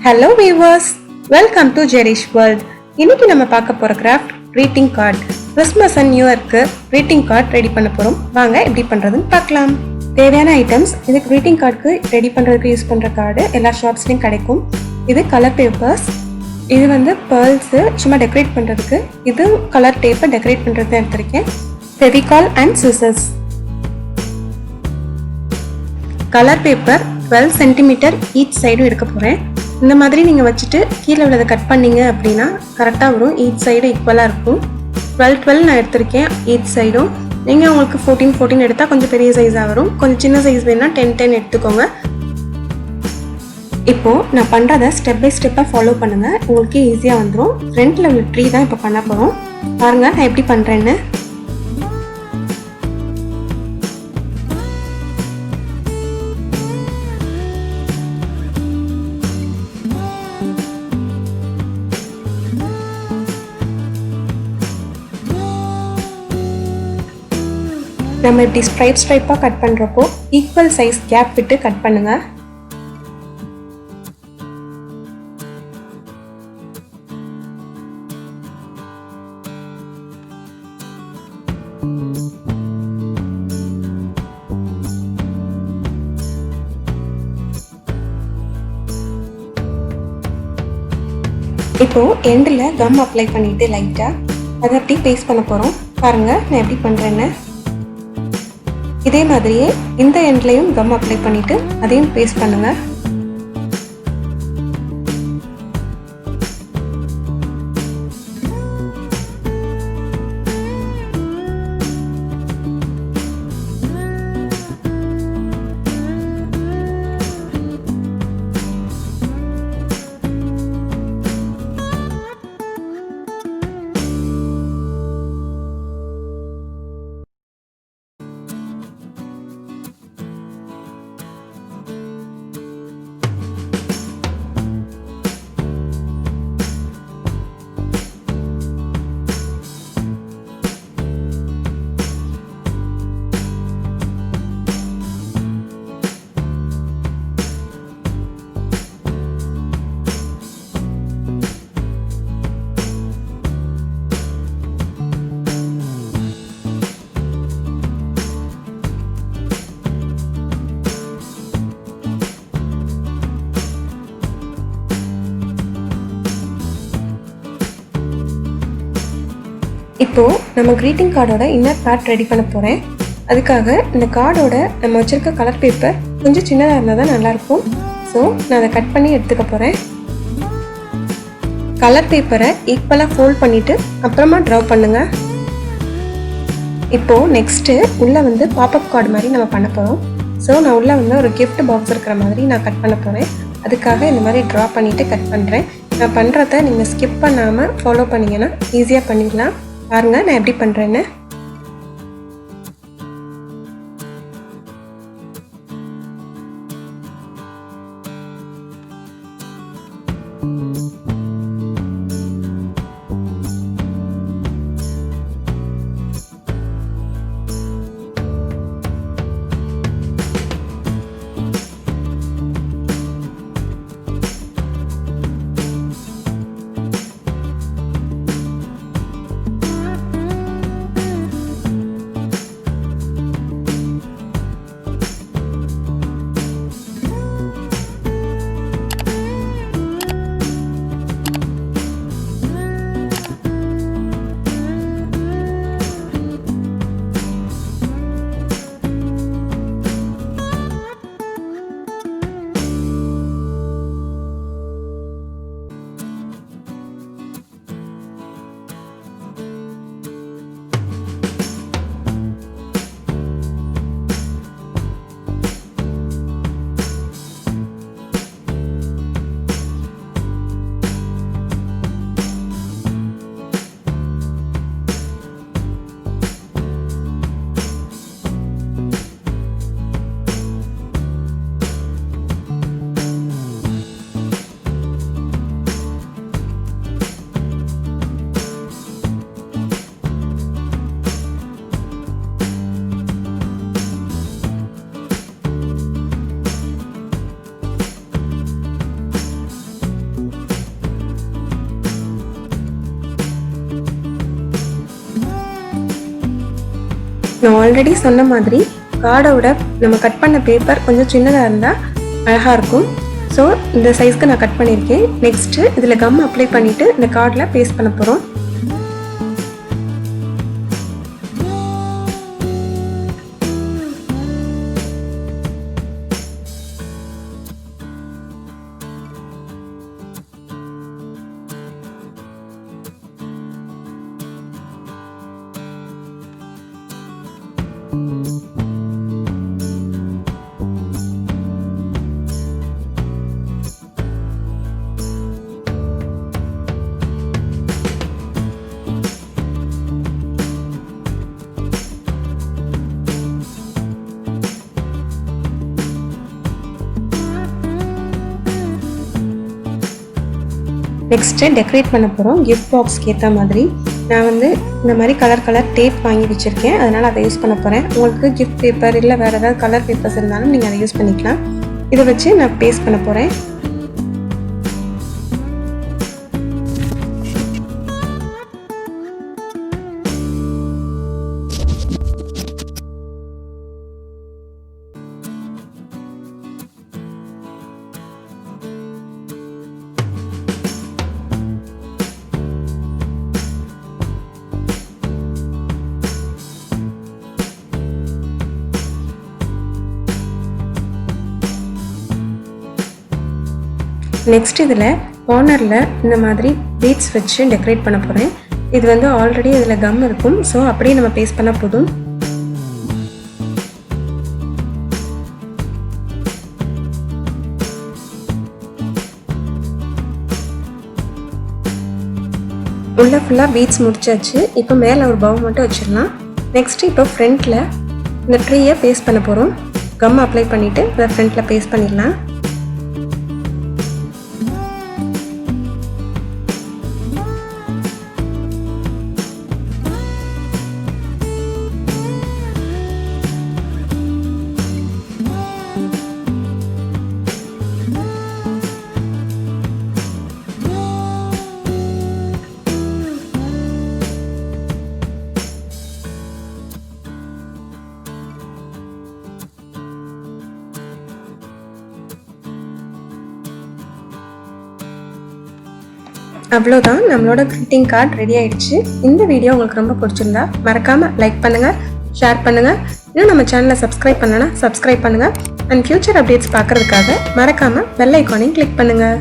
Hello viewers, welcome to Jerish world. இன்னைக்கு நம்ம பார்க்க போற craft greeting card. Christmas and new இயர்க்கு greeting கார்டு ரெடி பண்ண போறோம். வாங்க எப்படி பண்றதுன்னு பார்க்கலாம். தேவையான ஐட்டம்ஸ், இது greeting கார்டுக்கு ரெடி பண்றதுக்கு யூஸ் பண்ற கார்டு எல்லா ஷாப்ஸ்லயும் கிடைக்கும். இது கலர் பேப்பர்ஸ், இது வந்து பேர்ல்ஸ் சும்மா டெக்கரேட் பண்றதுக்கு, இது கலர் டேப்பை டெக்கரேட் பண்றதுக்கு எடுத்திருக்கேன். Fevicol and scissors. Colour paper 12 centimetre each சைடும் எடுக்க போகிறேன். இந்த மாதிரி நீங்கள் வச்சுட்டு கீழே உள்ளதை கட் பண்ணிங்க அப்படின்னா கரெக்டாக வரும். ஈச் சைடு ஈக்குவலாக இருக்கும். 12 நான் எடுத்திருக்கேன் ஈச் சைடும். நீங்கள் உங்களுக்கு 14 எடுத்தால் கொஞ்சம் பெரிய சைஸாக வரும். கொஞ்சம் சின்ன சைஸ் வேணுன்னா 10 எடுத்துக்கோங்க. இப்போது நான் பண்ணுறதை ஸ்டெப் பை ஸ்டெப்பாக ஃபாலோ பண்ணுங்கள், உங்களுக்கு ஈஸியாக வந்துடும். ஃப்ரண்ட்டில் உள்ள ட்ரீ தான் இப்போ பண்ண போகிறோம். பாருங்கள் நான் எப்படி பண்ணுறேன்னு. நம்ம இப்படி ஸ்ட்ரைப்பாக கட் பண்ணுறப்போ ஈக்குவல் சைஸ் கேப் விட்டு கட் பண்ணுங்க. இப்போ எண்டில் கம் அப்ளை பண்ணிட்டு லைட்டாக அதை அப்படி பேஸ்ட் பண்ண போகிறோம். பாருங்க நான் எப்படி பண்ணுறேன்னு. இதே மாதிரியே இந்த எண்ட்லையும் கம் அப்ளை பண்ணிட்டு அதையும் பேஸ்ட் பண்ணுங்க. இப்போது நம்ம க்ரீட்டிங் கார்டோட இன்னர் பார்ட் ரெடி பண்ண போகிறேன். அதுக்காக இந்த கார்டோட நம்ம வச்சுருக்க கலர் பேப்பர் கொஞ்சம் சின்னதாக இருந்தால் தான் நல்லாயிருக்கும். ஸோ நான் அதை கட் பண்ணி எடுத்துக்க போகிறேன். கலர் பேப்பரை ஈக்குவலாக ஃபோல்ட் பண்ணிவிட்டு அப்புறமா ட்ரா பண்ணுங்கள். இப்போது நெக்ஸ்ட்டு உள்ளே வந்து பாப்பப் கார்டு மாதிரி நம்ம பண்ண போகிறோம். ஸோ நான் உள்ளே வந்து ஒரு கிஃப்ட் பாக்ஸ் இருக்கிற மாதிரி நான் கட் பண்ண போகிறேன். அதுக்காக இந்த மாதிரி ட்ரா பண்ணிவிட்டு கட் பண்ணுறேன். நான் பண்ணுறத நீங்கள் ஸ்கிப் பண்ணாமல் ஃபாலோ பண்ணிங்கன்னா ஈஸியாக பண்ணிடலாம். பாருங்க நான் எப்படி பண்றேன்னு. நான் ஆல்ரெடி சொன்ன மாதிரி கார்டோட நம்ம கட் பண்ண பேப்பர் கொஞ்சம் சின்னதாக இருந்தால் அழகாக இருக்கும். ஸோ இந்த சைஸ்க்கு நான் கட் பண்ணியிருக்கேன். நெக்ஸ்ட்டு இதில் கம் அப்ளை பண்ணிவிட்டு இந்த கார்டில் பேஸ்ட் பண்ண போகிறோம். நெக்ஸ்ட்டு டெக்கரேட் பண்ண போகிறோம். கிஃப்ட் பாக்ஸ்க்கு ஏற்ற மாதிரி நான் இந்த மாதிரி கலர் டேப் வாங்கி வச்சுருக்கேன். அதனால் அதை யூஸ் பண்ண போகிறேன். உங்களுக்கு கிஃப்ட் பேப்பர் இல்லை வேறு ஏதாவது கலர் பேப்பர்ஸ் இருந்தாலும் நீங்கள் அதை யூஸ் பண்ணிக்கலாம். இதை வச்சு நான் பேஸ்ட் பண்ண போகிறேன். நெக்ஸ்ட் இதில் கார்னரில் இந்த மாதிரி பீட்ஸ் வச்சு டெக்கரேட் பண்ண போகிறேன். இது ஆல்ரெடி இதில் கம் இருக்கும். ஸோ அப்படியே நம்ம பேஸ்ட் பண்ணால் போதும். உள்ள ஃபுல்லாக பீட்ஸ் முடிச்சாச்சு. இப்போ மேலே ஒரு பவு மட்டும் வச்சிடலாம். நெக்ஸ்ட் இப்போ ஃப்ரண்ட்டில் இந்த ட்ரீயை பேஸ்ட் பண்ண போகிறோம். கம் அப்ளை பண்ணிவிட்டு அதை ஃப்ரண்ட்டில் பேஸ்ட் பண்ணிடலாம். அவ்வளோதான், நம்மளோட greeting கார்டு ரெடி ஆயிடுச்சு. இந்த வீடியோ உங்களுக்கு ரொம்ப பிடிச்சிருந்தா மறக்காமல் லைக் பண்ணுங்கள், ஷேர் பண்ணுங்கள். இன்னும் நம்ம சேனலை சப்ஸ்கிரைப் பண்ணலன்னா சப்ஸ்கிரைப் பண்ணுங்கள். அண்ட் ஃபியூச்சர் அப்டேட்ஸ் பார்க்குறதுக்காக மறக்காமல் பெல் ஐக்கானையும் கிளிக் பண்ணுங்கள்.